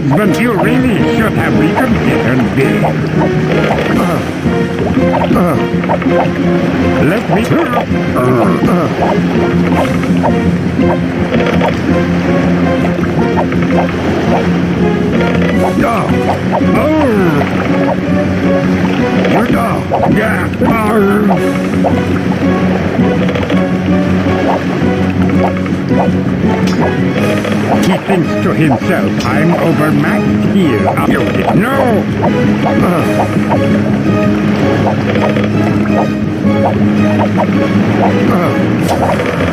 husband. You really should have reconsidered this. Let me... He thinks to himself, I'm overmatched here. No!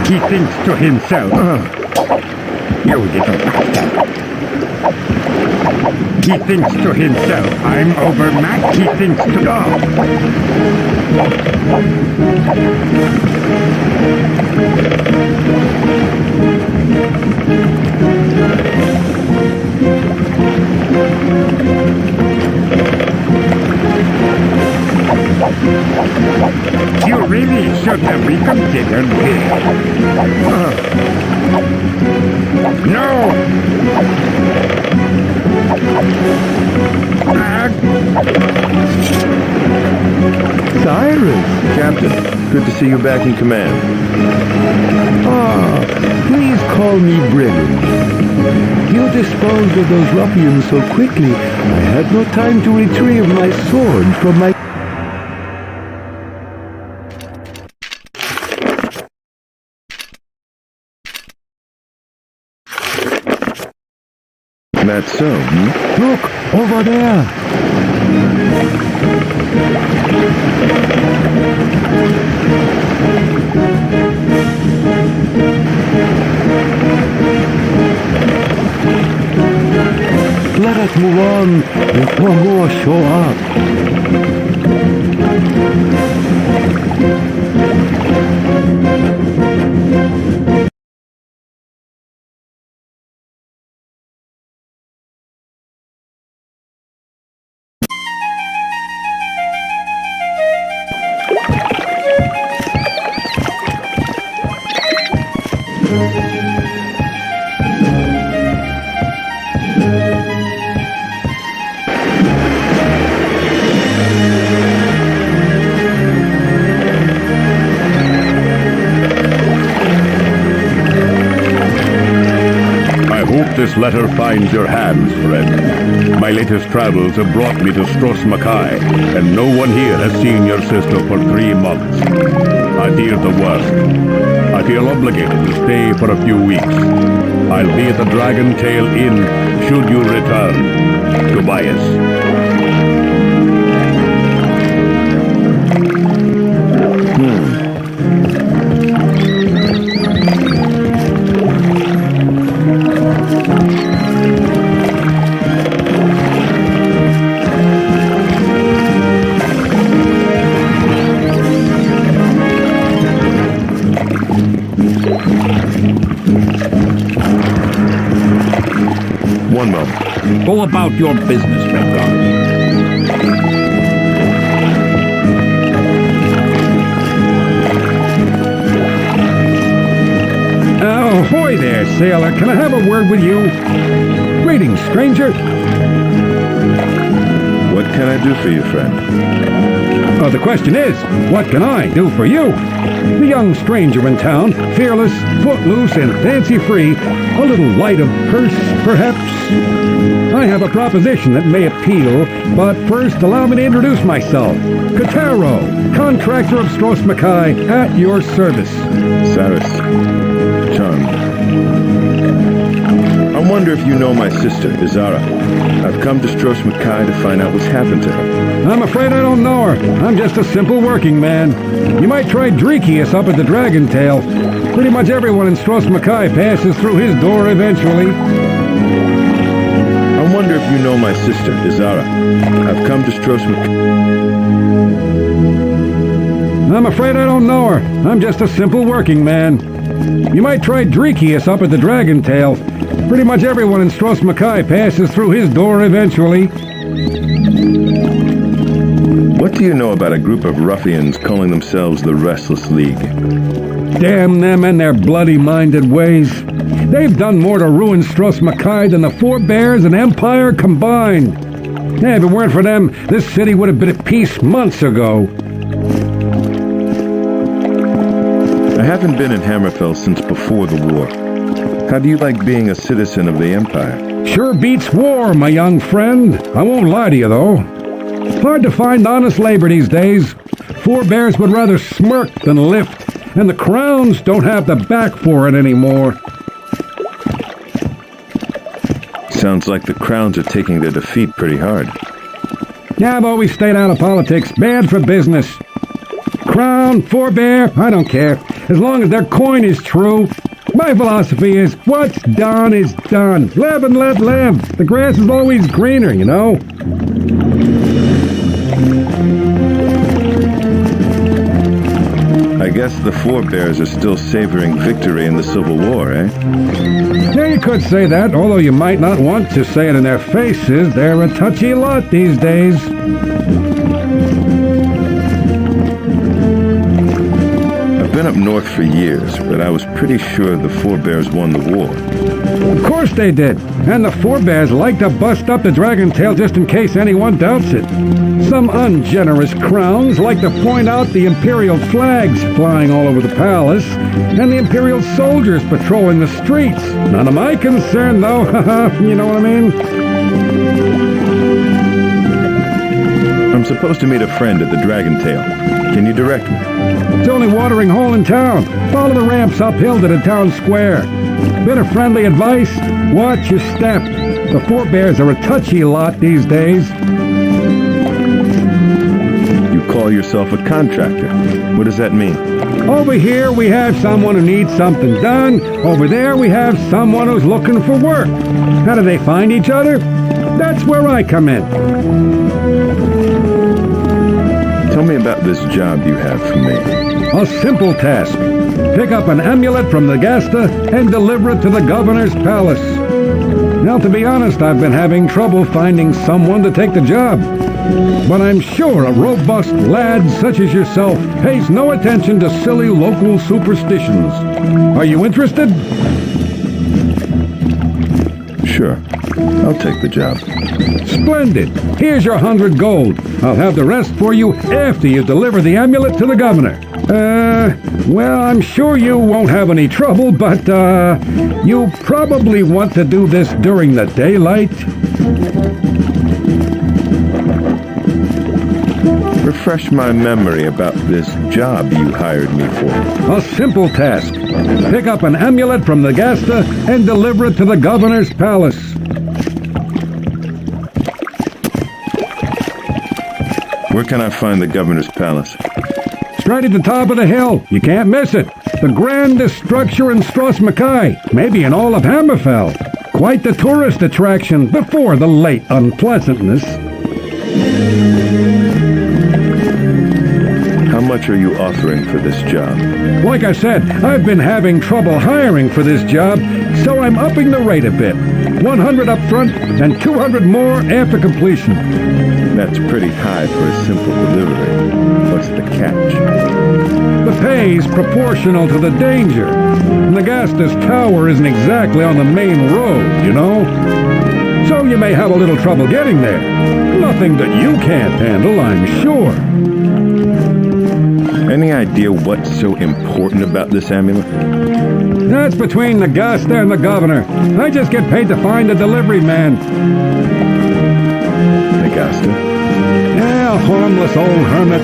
He thinks to himself, you little bastard. He thinks to himself, I'm overmatched. He thinks to God. You really should have reconsidered this. No! Cyrus! Captain, good to see you back in command. Please call me Brennan. You disposed of those ruffians so quickly, I had no time to retrieve my sword from my... That's so, Look, over there! Let us move on before more show up. This letter finds your hands, friend. My latest travels have brought me to Stros Makai, and no one here has seen your sister for 3 months. I fear the worst. I feel obligated to stay for a few weeks. I'll be at the Dragon Tail Inn should you return. Tobias. One moment. Go about your business, Redguard. Ahoy there, sailor. Can I have a word with you? Greetings, stranger. What can I do for you, friend? The question is, what can I do for you? The young stranger in town, fearless, footloose, and fancy-free, a little light of purse, perhaps? I have a proposition that may appeal, but first allow me to introduce myself. Kataro, contractor of Stros Makai, at your service. Cyrus. Charmed. I wonder if you know my sister, Izara. I've come to Stros Makai to find out what's happened to her. I'm afraid I don't know her. I'm just a simple working man. You might try Dreekius up at the Dragon Tail. Pretty much everyone in Stros Makai passes through his door eventually. I wonder if you know my sister, Izara. I've come to Stros Makai. I'm afraid I don't know her. I'm just a simple working man. You might try Dreekius up at the Dragon Tail. Pretty much everyone in Stros Makai passes through his door eventually. What do you know about a group of ruffians calling themselves the Restless League? Damn them and their bloody-minded ways. They've done more to ruin Stros Mackay than the forebears and Empire combined. Yeah, if it weren't for them, this city would have been at peace months ago. I haven't been in Hammerfell since before the war. How do you like being a citizen of the Empire? Sure beats war, my young friend. I won't lie to you, though. Hard to find honest labor these days. Forebears would rather smirk than lift, and the crowns don't have the back for it anymore. Sounds like the crowns are taking their defeat pretty hard. Yeah, I've always stayed out of politics. Bad for business. Crown, forebear, I don't care. As long as their coin is true. My philosophy is, what's done is done. Live and let live. The grass is always greener, you know. I guess the forebears are still savoring victory in the Civil War, eh? Yeah, you could say that, although you might not want to say it in their faces. They're a touchy lot these days. I've been up north for years, but I was pretty sure the forebears won the war. Of course they did. And the forebears like to bust up the dragon tail just in case anyone doubts it. Some ungenerous crowns like to point out the Imperial flags flying all over the palace and the Imperial soldiers patrolling the streets. None of my concern, though. You know what I mean? I'm supposed to meet a friend at the Dragon Tail. Can you direct me? It's the only watering hole in town. Follow the ramps uphill to the town square. Bit of friendly advice, watch your step. The forebears are a touchy lot these days. You call yourself a contractor. What does that mean? Over here we have someone who needs something done. Over there we have someone who's looking for work. How do they find each other? That's where I come in. Tell me about this job you have for me. A simple task. Pick up an amulet from the Gasta and deliver it to the governor's palace. Now, to be honest, I've been having trouble finding someone to take the job. But I'm sure a robust lad such as yourself pays no attention to silly local superstitions. Are you interested? Sure. I'll take the job. Splendid. Here's your 100 gold. I'll have the rest for you after you deliver the amulet to the governor. Well, I'm sure you won't have any trouble, but, you probably want to do this during the daylight. Refresh my memory about this job you hired me for. A simple task. Pick up an amulet from the Gasta and deliver it to the governor's palace. Where can I find the governor's palace? Straight at the top of the hill. You can't miss it. The grandest structure in Stros Mackay, maybe in all of Hammerfell. Quite the tourist attraction before the late unpleasantness. How much are you offering for this job? Like I said, I've been having trouble hiring for this job, so I'm upping the rate a bit. 100 up front and 200 more after completion. That's pretty high for a simple delivery. What's the catch? The pay's proportional to the danger. And the Gasta's tower isn't exactly on the main road, you know? So you may have a little trouble getting there. Nothing that you can't handle, I'm sure. Any idea what's so important about this amulet? That's between the Gasta and the governor. I just get paid to find a delivery man. The Gasta? Yeah, a harmless old hermit.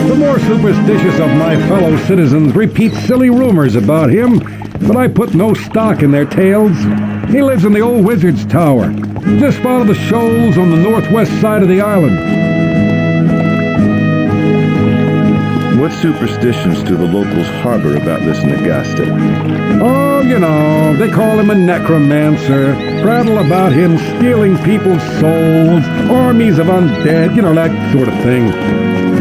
The more superstitious of my fellow citizens repeat silly rumors about him, but I put no stock in their tales. He lives in the old wizard's tower. Just follow the shoals on the northwest side of the island. What superstitions do the locals harbor about this Nagasta? Oh, you know, they call him a necromancer, prattle about him stealing people's souls, armies of undead, you know, that sort of thing.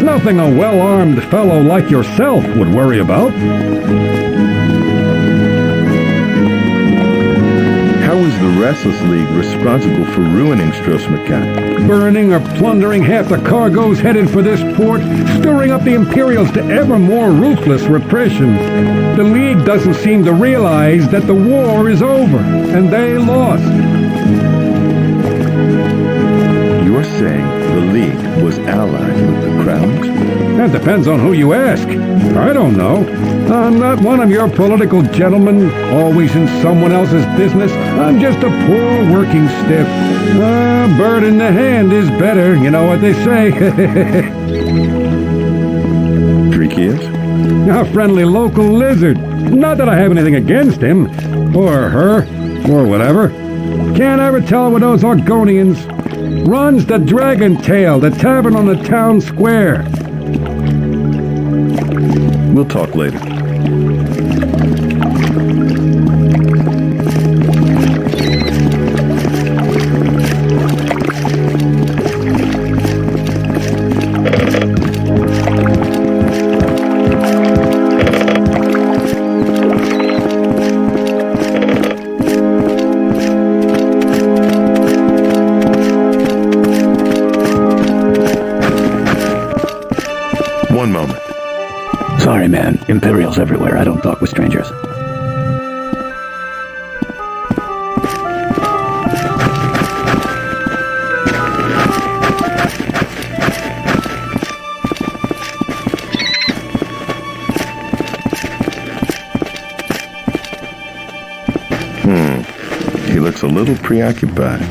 Nothing a well-armed fellow like yourself would worry about. How is the Restless League responsible for ruining Stros Mackay? Burning or plundering half the cargoes headed for this port, stirring up the Imperials to ever more ruthless repression. The League doesn't seem to realize that the war is over, and they lost. You're saying the League was allied with the Crowns? That depends on who you ask. I don't know. I'm not one of your political gentlemen, always in someone else's business. I'm just a poor working stiff. A bird in the hand is better, you know what they say. Dreekius? A friendly local lizard. Not that I have anything against him, or her, or whatever. Can't ever tell with those Argonians. Runs the Dragon Tail, the tavern on the town square. We'll talk later. One moment. Sorry, man. Imperials everywhere. I don't talk with strangers. He looks a little preoccupied.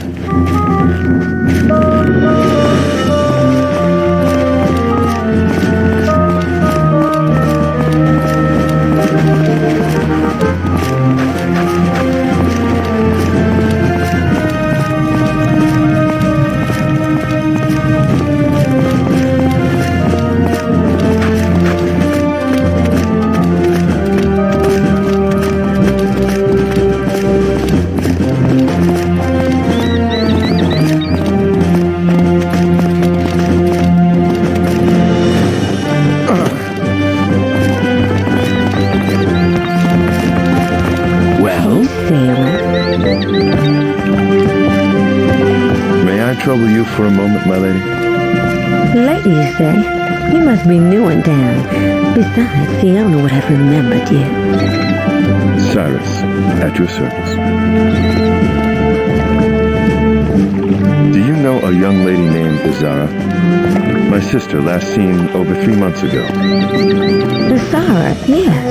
Trouble you for a moment, my lady? Lady, you say? You must be new in town. Besides, Fiona would have remembered you. Cyrus, at your service. Do you know a young lady named Izara? My sister, last seen over 3 months ago. Izara, yes.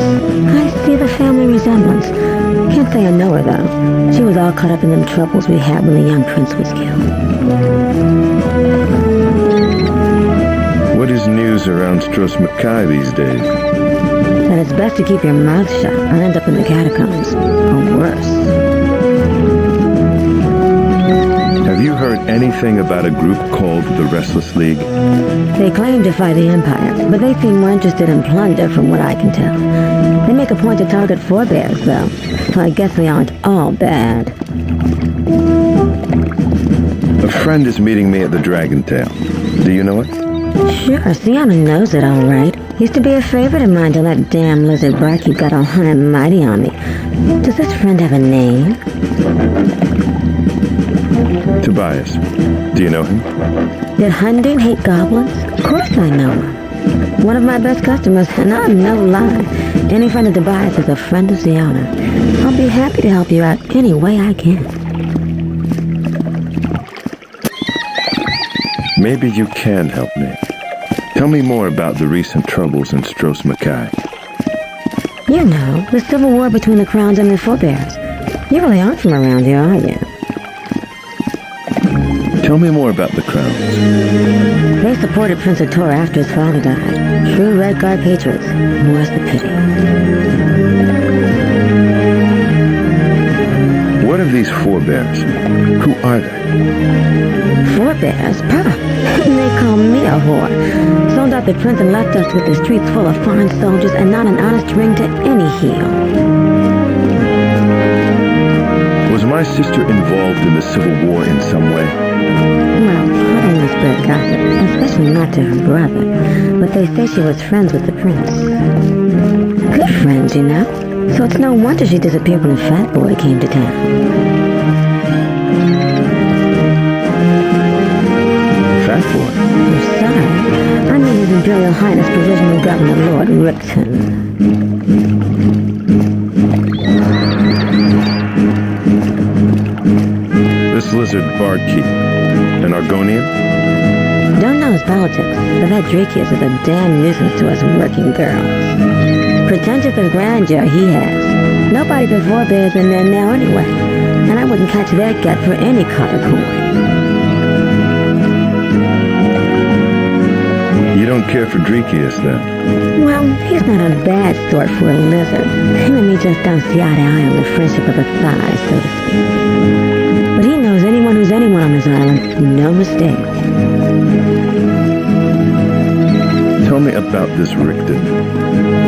I see the family resemblance. Can't say I know her, though. She was all caught up in them troubles we had when the young prince was killed. What is news around Stros Mackay these days? That it's best to keep your mouth shut or end up in the catacombs, or worse. Have you heard anything about a group called the Restless League? They claim to fight the Empire, but they seem more interested in plunder from what I can tell. They make a point to target forebears, though, so I guess they aren't all bad. A friend is meeting me at the Dragon Tail. Do you know it? Sure, Sienna knows it all right. Used to be a favorite of mine till that damn lizard barkeep got all high and mighty on me. Does this friend have a name? Tobias. Do you know him? Did Hunding hate goblins? Of course I know him. One of my best customers, and I'm no lie. Any friend of Tobias is a friend of Sienna. I'll be happy to help you out any way I can. Maybe you can help me. Tell me more about the recent troubles in Stros Mackay. You know, the civil war between the Crowns and the Forebears. You really aren't from around here, are you? Tell me more about the Crowns. They supported Prince Ator after his father died. True Redguard patriots. More's the pity. What of these forebears? Who are they? Forebears? Pah! They call me a whore. Sold out the prince and left us with the streets full of foreign soldiers and not an honest ring to any heel. Was my sister involved in the Civil War in some way? Well, I don't want to spread gossip, especially not to her brother. But they say she was friends with the prince. Good friends, you know. So it's no wonder she disappeared when the fat boy came to town. Imperial Highness Provisional Governor Lord Ripton. This lizard barkeep, an Argonian? Don't know his politics, but that Drakius is a damn nuisance to us working girls. Pretentious of grandeur he has. Nobody before bears in there now anyway, and I wouldn't catch that gut for any copper coin. You don't care for Drakius, then? Well, he's not a bad sort for a lizard. Him and me just don't see eye to eye on the friendship of a thigh, so to speak. But he knows anyone who's anyone on this island. No mistake. Tell me about this Rickton.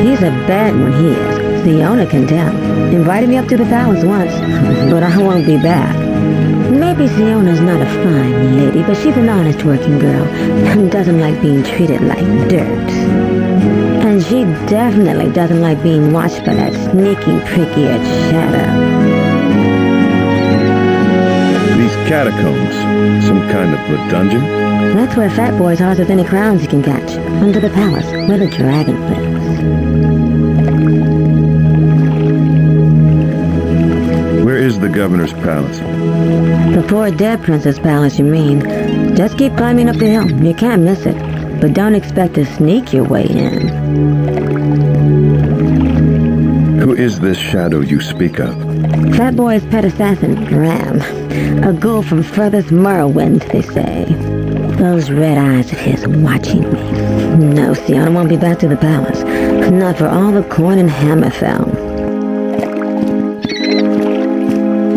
He's a bad one, he is. The owner can tell. Invited me up to the palace once, but I won't be back. Maybe Siona's not a fine lady, but she's an honest working girl and doesn't like being treated like dirt. And she definitely doesn't like being watched by that sneaky, prick-eared shadow. These catacombs, some kind of a dungeon? That's where Fat Boy's houses any crowns he can catch, under the palace, where the dragon lives. Where is the governor's palace? The poor dead prince's palace, you mean. Just keep climbing up the hill. You can't miss it. But don't expect to sneak your way in. Who is this shadow you speak of? Fat Boy's pet assassin, Ram. A ghoul from furthest Morrowind, they say. Those red eyes of his watching me. No, Siona won't be back to the palace. Not for all the coin in Hammerfell.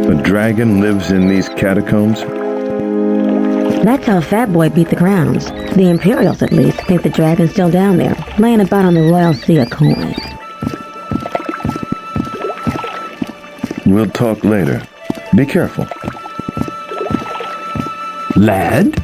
A dragon lives in these catacombs? That's how Fat Boy beat the crowns. The Imperials, at least, think the dragon's still down there, laying about on the Royal Sea of coin. We'll talk later. Be careful. Lad?